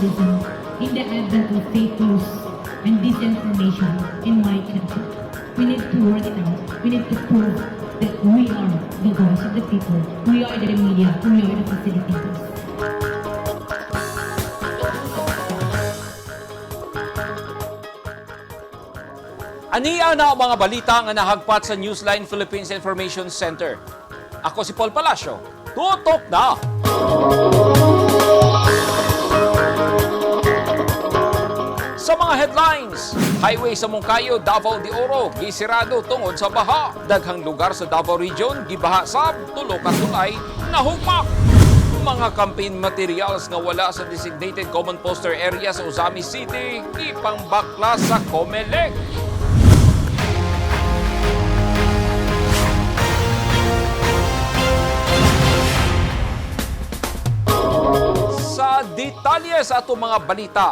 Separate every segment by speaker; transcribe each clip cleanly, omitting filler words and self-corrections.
Speaker 1: journalism in the advent of fake news and disinformation in my country. We need to work it out. We need to prove that we are the voice of the people. We are the media. We are the facilitators.
Speaker 2: Aniya na ang mga balita nga nahagpat sa Newsline Philippines Information Center. Ako si Paul Palacio. Tutok na! Sa mga headlines, highway sa Moncayo, Davao de Oro, gisirado tungod sa baha. Daghang lugar sa Davao Region, gibaha sab, tulo ka tulay, nahugmak. Mga campaign materials nga wala sa designated common poster area sa Uzami City, ipangbakla sa COMELEC. Sa detalye sa atong mga balita,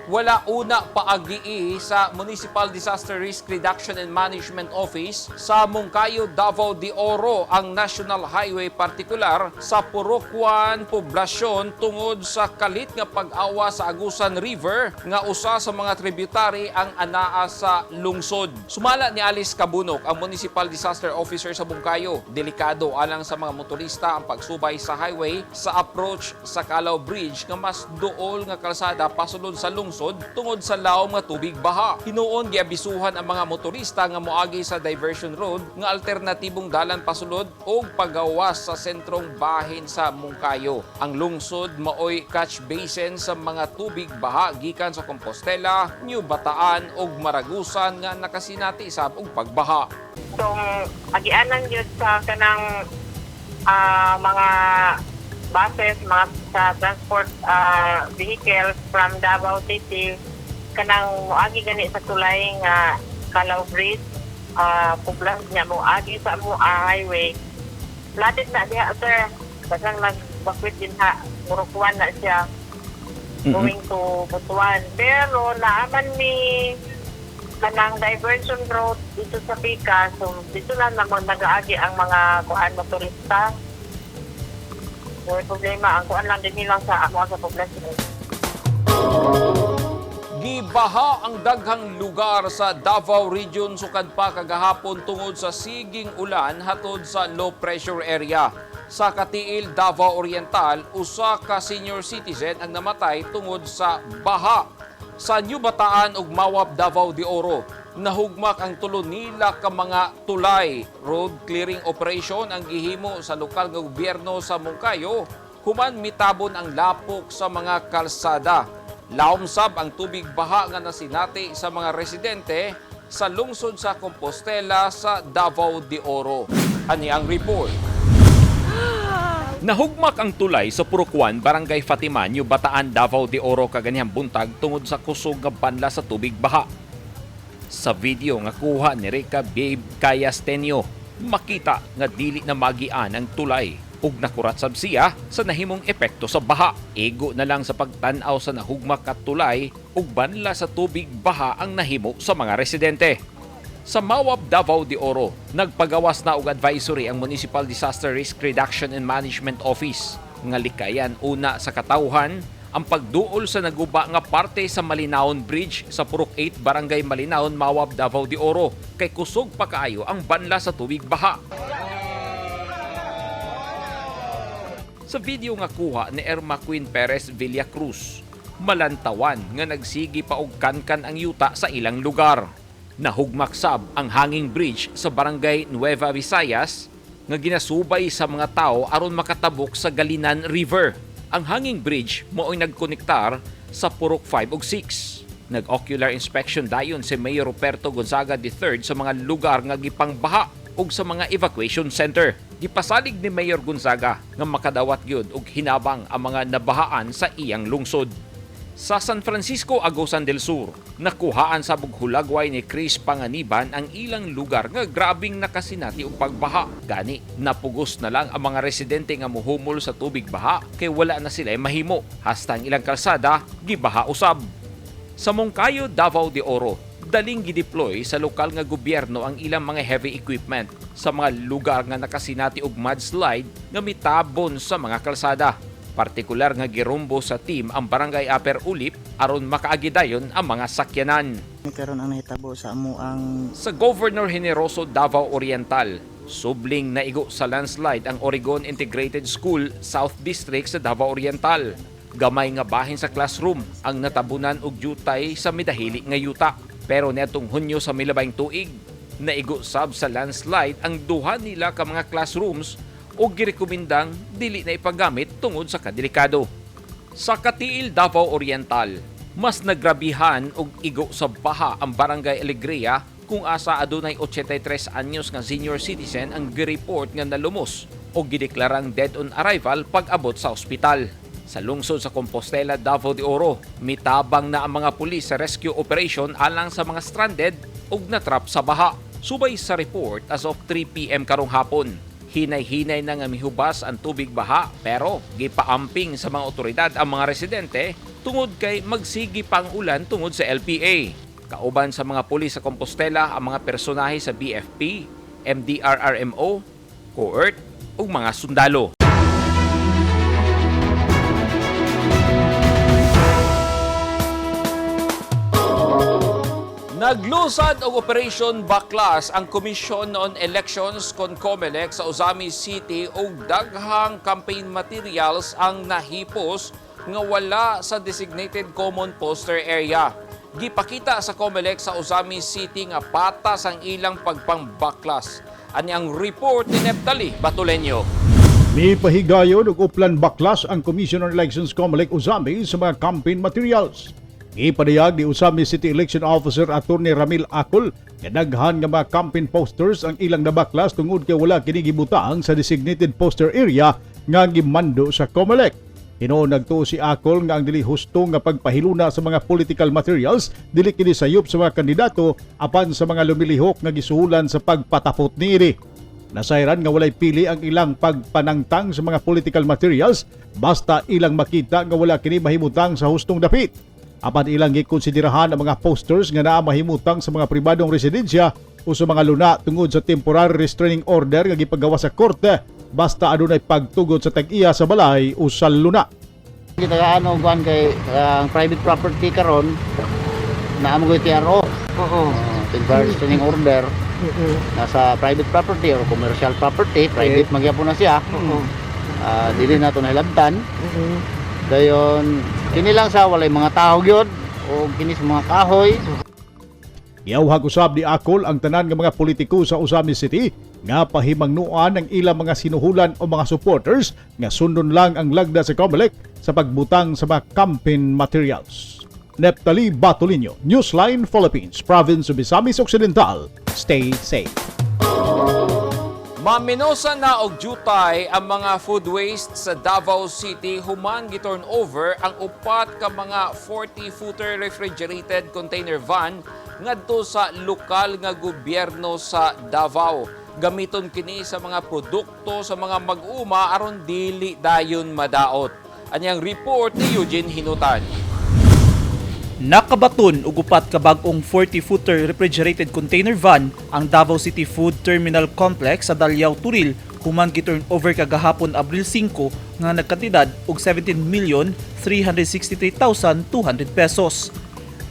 Speaker 2: wala una paagi sa Municipal Disaster Risk Reduction and Management Office sa Moncayo, Davao de Oro ang National Highway partikular sa Purokwan, poblasyon tungod sa kalit nga pag-awa sa Agusan River nga usa sa mga tributary ang anaa sa lungsod. Sumala ni Alice Cabunok, ang Municipal Disaster Officer sa Moncayo. Delikado alang sa mga motorista ang pagsubay sa highway sa approach sa Calao Bridge nga mas duol nga kalsada pasulod sa lungsod tungod sa lawom nga tubig baha. Hinuon giabisuhan ang mga motorista nga moagi sa diversion road nga alternatibong dalan pasulod o pagawas sa sentrong bahin sa Moncayo. Ang lungsod maoy catch basin sa mga tubig baha gikan sa Compostela, New Bataan ug Maragusan nga nakasinati sa og pagbaha.
Speaker 3: So, agianan yun sa kanang mga buses, mga sa transport vehicles from Davao City, kanang muagi gani sa tulay nga Calao Bridge, poblasyon niya muagi sa highway. Latit na diha, sir. Kasang nagbakwit din ha, Murukwan na siya, going to Butuan. Pero naaman ni kanang diversion road dito sa Pika, so dito na naman nag-aagi ang mga kuan motorista. May problema, ang kuan lang din nilang sa amo sa poblasyon.
Speaker 2: Gibaha ang daghang lugar sa Davao Region sukad pa kagahapon tungod sa siging ulan hatod sa low pressure area. Sa Katiil, Davao Oriental, usa ka senior citizen ang namatay tungod sa baha. Sa New Bataan ug Mawab, Davao de Oro, nahugmak ang tulo nila ka mga tulay. Road clearing operation ang gihimo sa lokal nga gobyerno sa Moncayo human mitabon ang lapok sa mga kalsada. Laumsab ang tubig baha nga nasinati sa mga residente sa lungsod sa Compostela sa Davao de Oro. Ani ang report. Nahugmak ang tulay sa Purokwan, Barangay Fatima, New Bataan, Davao de Oro kaganihang buntag tungod sa kusog nga banla sa tubig baha. Sa video nga kuha ni Rica Babe Cayastenio, makita nga dili na magian ang tulay ug nakurat sab siya sa nahimong epekto sa baha. Ego na lang sa pagtan-aw sa nahugmak at tulay ug banla sa tubig baha ang nahimo sa mga residente. Sa Mawab, Davao de Oro, nagpagawas na og advisory ang Municipal Disaster Risk Reduction and Management Office nga likayan una sa katawhan ang pagduol sa naguba nga parte sa Malinawon Bridge sa Purok 8, Barangay Malinawon, Mawab, Davao de Oro kay kusog pa kaayo ang banla sa tubig baha. Sa video nga kuha ni Irma Queen Perez Villacruz, malantawan nga nagsigi pa og kankan ang yuta sa ilang lugar. Nahugmak sab ang hanging bridge sa Barangay Nueva Visayas nga ginasubay sa mga tao aron makatabok sa Galinan River. Ang hanging bridge mao'y nagkonektar sa Purok 5 ug 6. Nag-ocular inspection dayon si Mayor Roberto Gonzaga III sa mga lugar nga gipangbaha ug sa mga evacuation center. Gipasalig ni Mayor Gonzaga nga makadawat gyud og hinabang ang mga nabahaan sa iyang lungsod. Sa San Francisco, Agusan del Sur, nakuhaan sa bughulagway ni Chris Panganiban ang ilang lugar nga grabing nakasinati og pagbaha. Gani, napugos na lang ang mga residente nga muhumol sa tubig baha kay wala na sila mahimo. Hasta ang ilang kalsada, gibaha usab. Sa Moncayo, Davao de Oro, daling gideploy sa lokal nga gobyerno ang ilang mga heavy equipment sa mga lugar nga nakasinati og mudslide nga mitabon sa mga kalsada. Partikular nga girumbo sa team ang Barangay Upper Ulip aron makaagi dayon ang mga sakyanan.
Speaker 4: Karon ang nahitabo sa amo ang
Speaker 2: Sa Governor Generoso Davao Oriental, subling naigo sa landslide ang Oregon Integrated School South District sa Davao Oriental. Gamay nga bahin sa classroom ang natabunan og jutay sa midahili nga yuta. Pero niadtong Hunyo sa milabayng tuig, naigo sab sa landslide ang duha nila ka mga classrooms o girekomendang dili na ipagamit tungod sa kadelikado. Sa Katiil, Davao Oriental, mas nagrabihan og igo sa baha ang Barangay Alegria kung asa adunay 83 anyos nga senior citizen ang gireport nga nalumos o gideklarang dead on arrival pag-abot sa ospital. Sa lungsod sa Compostela, Davao de Oro, mitabang na ang mga pulis sa rescue operation alang sa mga stranded ug natrap sa baha. Subay sa report as of 3 p.m. karong hapon. Hinay-hinay na nga mihubas ang tubig baha pero gipaamping sa mga otoridad ang mga residente tungod kay magsigi pang ulan tungod sa LPA. Kauban sa mga pulis sa Compostela ang mga personahe sa BFP, MDRRMO, COERT ug mga sundalo. Naglusad og Operation Baklas ang Commission on Elections kon COMELEC sa Ozamis City og daghang campaign materials ang nahipos nga wala sa designated common poster area. Gipakita sa COMELEC sa Ozamis City nga patas ang ilang pagpangbaklas. Ani ang report ni Neptali Batuleño.
Speaker 5: May pahigayon og uplan baklas ang Commission on Elections COMELEC Ozamis sa mga campaign materials. Ipadayag ni Ozamis City Election Officer Atty. Ramil Acol nga daghan nga mga campaign posters ang ilang nabaklas tungod kay wala kini gibutang sa designated poster area nga gimando sa COMELEC. Hinuon nagtuo si Acol nga ang dili husto nga pagpahiluna sa mga political materials dili kini sayop sa mga kandidato apan sa mga lumilihok nga gisuhulan sa pagpatapot niini. Nasayran nga walay pili ang ilang pagpanangtang sa mga political materials basta ilang makita nga wala kini mahimutang sa hustong dapit. Apan ilang gikonsiderahan ang mga posters nga naa mahimutang sa mga pribadong residensya o sa mga luna tungod sa temporary restraining order nga gipagawa sa korte basta adunay pagtugod sa tag-iya sa balay o sa luna.
Speaker 4: kita kuan kay ang private property karon na amo TRO. Temporary restraining order. Nasa private property or commercial property, private magyapon na siya. Dili na to nahilabtan. Dayon kini lang sa walay mga tao gyud o kini sa mga kahoy.
Speaker 5: Giyawhag usab ni Acol ang tanan nga mga politiko sa Ozamis City nga pahimangnuan ang ilang mga sinuhulan o mga supporters nga sundon lang ang lagda sa COMELEC sa pagbutang sa mga campaign materials. Neptali Batuleño, Newsline Philippines, Province of Misamis Occidental. Stay safe.
Speaker 2: Maminosa na og jutay ang mga food waste sa Davao City human giturn over ang upat ka mga 40-footer refrigerated container van ngadto sa lokal nga gobyerno sa Davao. Gamiton kini sa mga produkto sa mga mag-uma aron dili dayon madaot. Anyang report ni Eugene Hinutan.
Speaker 6: Nakabaton og upat ka bag-ong 40-footer refrigerated container van ang Davao City Food Terminal Complex sa Daliao, Turil human giturn over kagahapon Abril 5 nga nagkantidad og 17,363,200 pesos.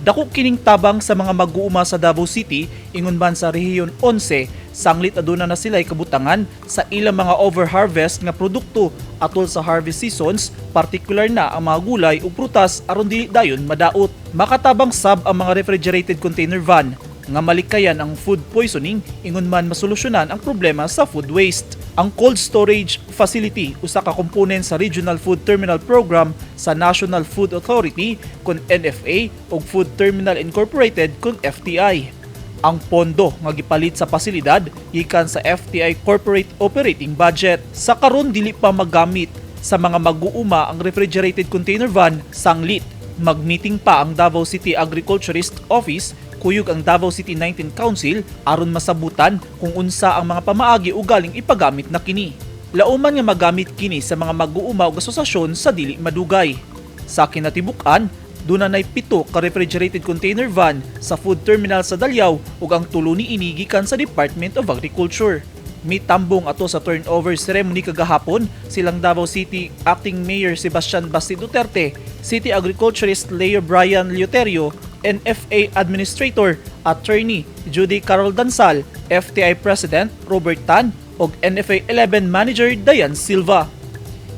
Speaker 6: Dako kining tabang sa mga mag-uuma sa Davao City ingon man sa Rehiyon 11 sanglit aduna na sila'y kabutangan sa ilang mga over-harvest nga produkto atol sa harvest seasons, partikular na ang mga gulay ug prutas aron dili dayon madaot. Makatabang sab ang mga refrigerated container van nga malikayan ang food poisoning ingon man masolusyonan ang problema sa food waste. Ang cold storage facility usa ka komponent sa Regional Food Terminal Program sa National Food Authority kon NFA ug Food Terminal Incorporated kon FTI. Ang pondo nga gipalit sa pasilidad gikan sa FTI Corporate Operating Budget. Sa karon dili pa magamit sa mga mag-uuma ang refrigerated container van sanglit. Mag-meeting pa ang Davao City Agriculturist Office kuyog ang Davao City 19 Council aron masabutan kung unsa ang mga pamaagi o galing ipagamit na kini. Lauman nga magamit kini sa mga mag-uuma ug asosasyon sa dili madugay. Sa kinatibuk-an, dunay 7 ka refrigerated container van sa food terminal sa Daliao ug ang tulo niini gikan sa Department of Agriculture. Mitambong ato sa turnover ceremony kagahapon silang Davao City Acting Mayor Sebastian Basti Duterte, City Agriculturist Leo Brian Leuterio, NFA Administrator Attorney Judy Carol Dansal, FTI President Robert Tan ug NFA 11 Manager Dayan Silva.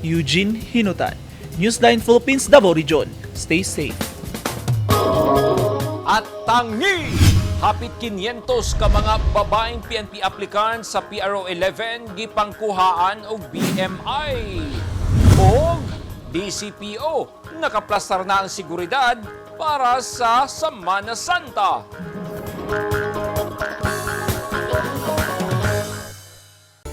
Speaker 6: Eugene Hinutan, Newsline Philippines, Davao Region. Stay safe.
Speaker 2: At tangi! Hapit 500 ka mga babaeng PNP applicants sa PRO 11 gipangkuhaan og BMI. Og DCPO nakaplastar na ang seguridad para sa Semana Santa.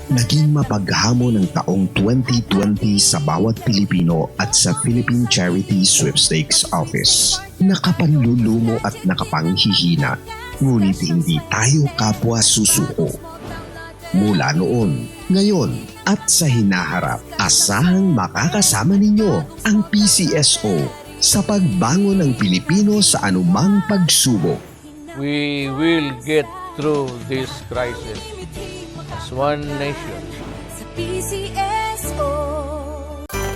Speaker 7: Naging mapaghamon ng taong 2020 sa bawat Pilipino at sa Philippine Charity Sweepstakes Office. Nakapanlulumo at nakapanghihina, ngunit hindi tayo kapwa susuko. Mula noon, ngayon, at sa hinaharap, asahang makakasama ninyo ang PCSO sa pagbangon ng Pilipino sa anumang pagsubok.
Speaker 8: We will get through this crisis as one nation.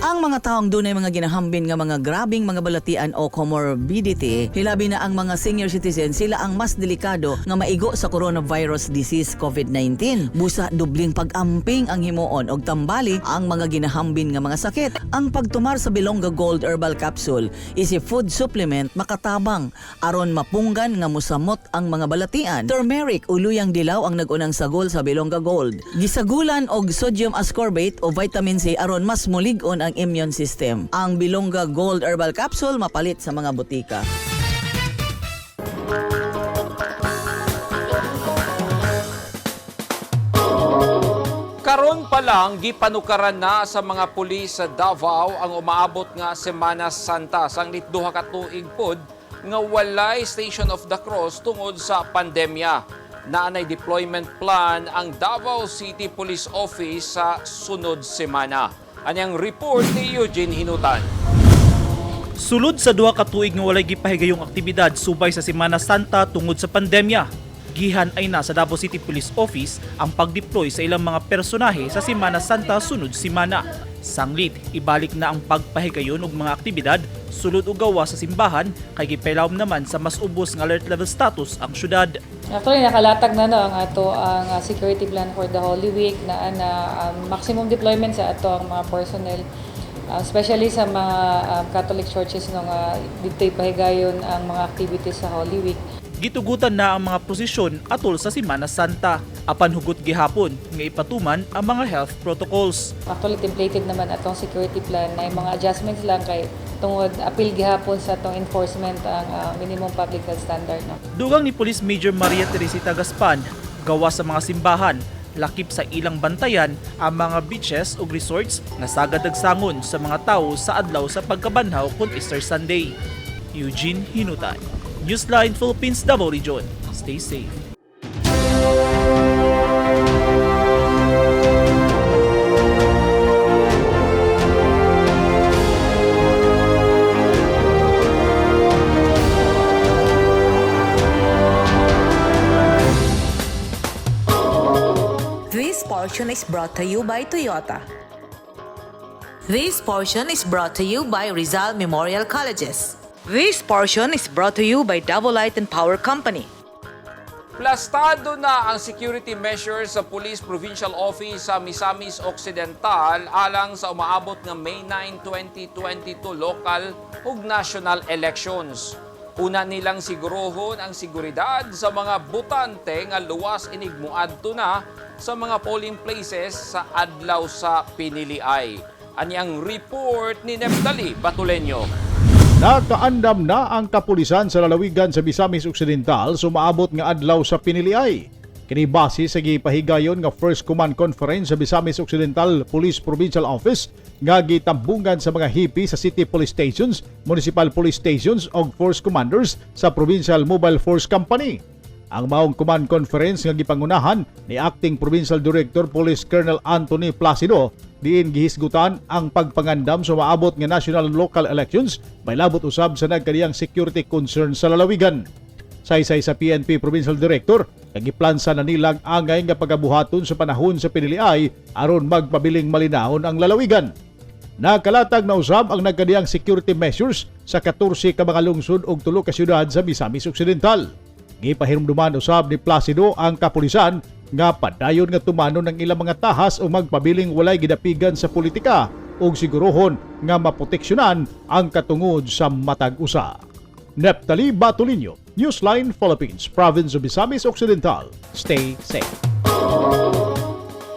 Speaker 9: Ang mga taong dunay mga ginahambin nga mga grabing mga balatian o comorbidity, hilabi na ang mga senior citizens, sila ang mas delikado nga maigo sa coronavirus disease COVID-19. Busa dubling pag-amping ang himuon og tambali ang mga ginahambin nga mga sakit. Ang pagtumar sa Bilonga Gold Herbal Capsule is a food supplement makatabang aron mapunggan nga musamot ang mga balatian. Turmeric uluyang dilaw ang nagunang sagol sa Bilonga Gold. Gisagulan og sodium ascorbate o vitamin C aron mas mulig-on ang immune system. Ang Bilonga Gold Herbal Capsule mapalit sa mga butika.
Speaker 2: Karon pa lang gipanukaran na sa mga pulis sa Davao ang umaabot nga Semana Santa sanglit duha ka tuig pod nga walay Station of the Cross tungod sa pandemya. Naanay deployment plan ang Davao City Police Office sa sunod semana. Anyang report ni Eugene Hinutan.
Speaker 6: Sulod sa duha ka tuig nga walay gipahigayong aktibidad subay sa Semana Santa tungod sa pandemya, gihan ay na sa Davao City Police Office ang pag-deploy sa ilang mga personahe sa Semana Santa sunod semana. Sanglit, ibalik na ang pagpahigayon og mga aktibidad sulod og gawa sa simbahan kay gipailawom naman sa mas ubos nga alert level status ang syudad.
Speaker 10: Actually, nakalatag na no ang ato ang security plan for the Holy Week na maximum deployment sa ato ang mga personnel, especially sa mga Catholic churches no nga dito'y pahigayon ang mga activities sa Holy Week.
Speaker 6: Gitugutan na ang mga prosesyon atol sa Semana Santa. Apan hugot gihapon nga ipatuman ang mga health protocols.
Speaker 10: Actually, templated naman atong security plan na yung mga adjustments lang kay tungod appeal gihapon sa atong enforcement ang minimum public health standard. No?
Speaker 6: Dugang ni Police Major Maria Teresita Gaspan, gawa sa mga simbahan, lakip sa ilang bantayan ang mga beaches ug resorts nga sagad nagsangon sa mga tawo sa adlaw sa pagkabanhaw kun Easter Sunday. Eugene Hinutan, Newsline Philippines, Davao Region. Stay safe.
Speaker 11: This portion is brought to you by Toyota. This portion is brought to you by Rizal Memorial Colleges. This portion is brought to you by Davao Light and Power Company.
Speaker 2: Plastado na ang security measures sa Police Provincial Office sa Misamis Occidental alang sa umaabot nga May 9, 2022 local ug national elections. Una nilang sigurohon ang seguridad sa mga botante nga luwas inig moadto na sa mga polling places sa adlaw sa piniliay. Anyang report ni Neftali Batuleño.
Speaker 5: Nakaandam na ang kapulisan sa lalawigan sa Misamis Occidental sumaabot nga adlaw sa piniliay. Kini base sa gipahigayon nga First Command Conference sa Misamis Occidental Police Provincial Office nga gitambungan sa mga hipi sa City Police Stations, Municipal Police Stations ug Force Commanders sa Provincial Mobile Force Company. Ang maong command conference nga gipangunahan ni Acting Provincial Director Police Colonel Anthony Placido diin gihisgutan ang pagpangandam sa maabot nga national and local elections may labot usab sa nagkaniyang security concerns sa lalawigan. Saysay sa PNP Provincial Director, nagiplansa na nilang angay nga pagabuhaton sa panahon sa piniliay aron magpabiling malinahon ang lalawigan. Nakalatag na usab ang nagkadiyang security measures sa 14 ka mga lungsod ug 3 ka syudad sa Misamis Occidental. Gipahinumduman usab ni Placido ang kapulisan nga padayon nga tumano ng ilang mga tahas o magpabiling walay gidapigan sa politika ug sigurohon nga maproteksyonan ang katungod sa matag usa. Neptali Batulino, Newsline Philippines, Province of Misamis Occidental. Stay safe.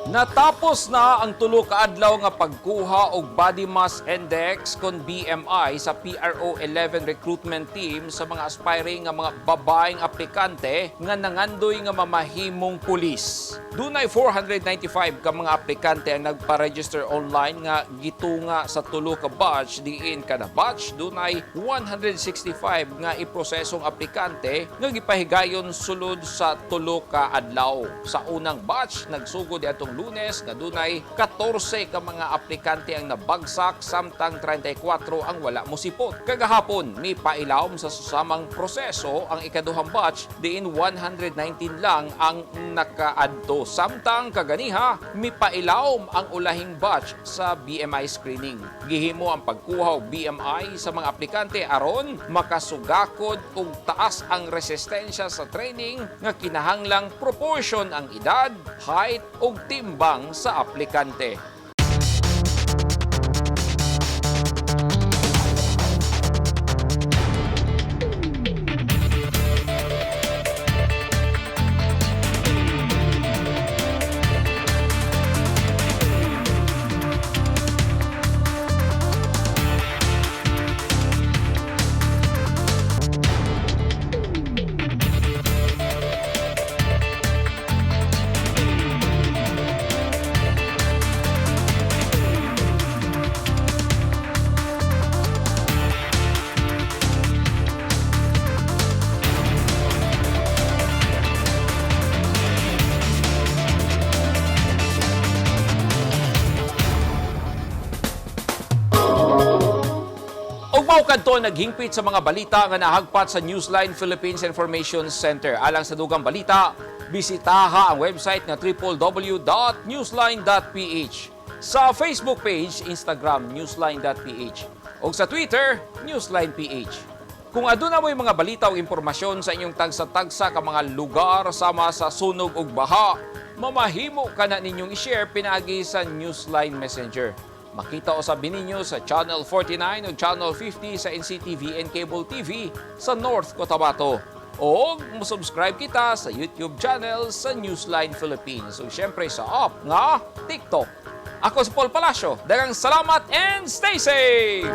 Speaker 2: Natapos na ang tulo ka adlaw nga pagkuha og body mass index kon BMI sa PRO 11 recruitment team sa mga aspiring nga mga babaeng aplikante nga nangandoy nga mamahimong pulis. Dunay 495 ka mga aplikante ang nagpa-register online nga gitunga sa tulo ka batch. Diin kada batch dunay 165 nga iprosesong aplikante nga gipahigayon sulod sa tulo ka adlaw. Sa unang batch nagsugod atong Lunes nga dunay 14 ka mga aplikante ang nabagsak samtang 34 ang wala mosipot. Kagahapon ni pailawom sa susamang proseso ang ikaduhang batch diin 119 lang ang nakaadto. Samtang kaganiha mi pailawom ang ulahing batch sa BMI screening. Gihimo ang pagkuha og BMI sa mga aplikante aron makasugakod og taas ang resistensya sa training nga kinahanglang proportion ang edad, height ug timbang sa aplikante. Ugmaw kadto naghingpit sa mga balita nga nahagpat sa Newsline Philippines Information Center. Alang sa dugang balita, bisitaha ang website nga www.newsline.ph. Sa Facebook page, Instagram, newsline.ph. O sa Twitter, newsline.ph. Kung aduna mo'y mga balita o impormasyon sa inyong tagsa-tagsa ka mga lugar sama sa sunog ug baha, mamahimo ka na ninyong i-share pinaagi sa Newsline Messenger. Makita o sabi ninyo sa Channel 49 o Channel 50 sa NCTV and Cable TV sa North Cotabato. O subscribe kita sa YouTube channel sa Newsline Philippines. O syempre sa app nga TikTok. Ako si Paul Palacio. Daghang salamat and stay safe!